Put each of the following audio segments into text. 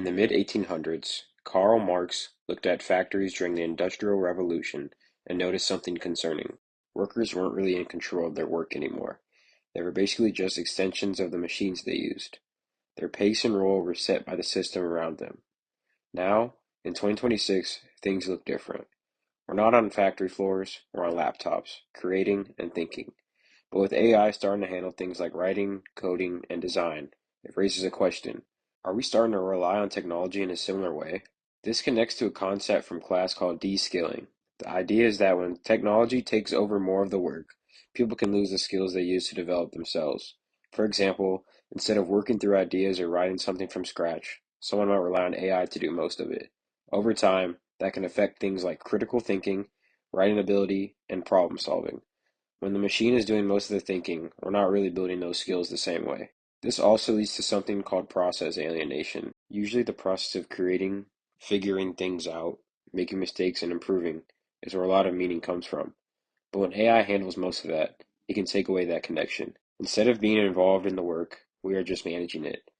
In the mid-1800s, Karl Marx looked at factories during the Industrial Revolution and noticed something concerning. Workers weren't really in control of their work anymore. They were basically just extensions of the machines they used. Their pace and role were set by the system around them. Now, in 2026, things look different. We're not on factory floors, we're on laptops, creating and thinking. But with AI starting to handle things like writing, coding, and design, it raises a question. Are we starting to rely on technology in a similar way? This connects to a concept from class called deskilling. The idea is that when technology takes over more of the work, people can lose the skills they used to develop themselves. For example, instead of working through ideas or writing something from scratch, someone might rely on AI to do most of it. Over time, that can affect things like critical thinking, writing ability, and problem solving. When the machine is doing most of the thinking, we're not really building those skills the same way. This also leads to something called process alienation. Usually the process of creating, figuring things out, making mistakes, and improving is where a lot of meaning comes from. But when AI handles most of that, it can take away that connection. Instead of being involved in the work, we are just managing it.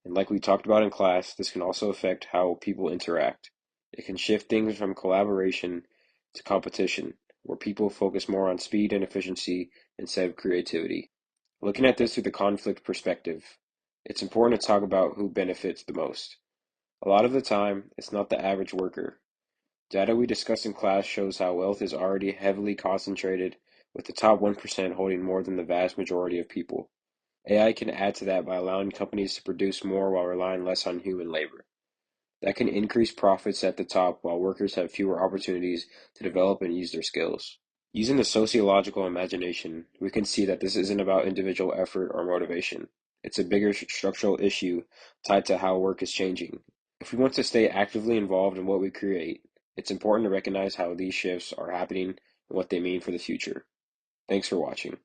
And like we talked about in class, this can also affect how people interact. It can shift things from collaboration to competition, where people focus more on speed and efficiency instead of creativity. Looking at this through the conflict perspective, it's important to talk about who benefits the most. A lot of the time, it's not the average worker. Data we discussed in class shows how wealth is already heavily concentrated, with the top 1% holding more than the vast majority of people. AI can add to that by allowing companies to produce more while relying less on human labor. That can increase profits at the top while workers have fewer opportunities to develop and use their skills. Using the sociological imagination, we can see that this isn't about individual effort or motivation. It's a bigger structural issue tied to how work is changing. If we want to stay actively involved in what we create, it's important to recognize how these shifts are happening and what they mean for the future. Thanks for watching.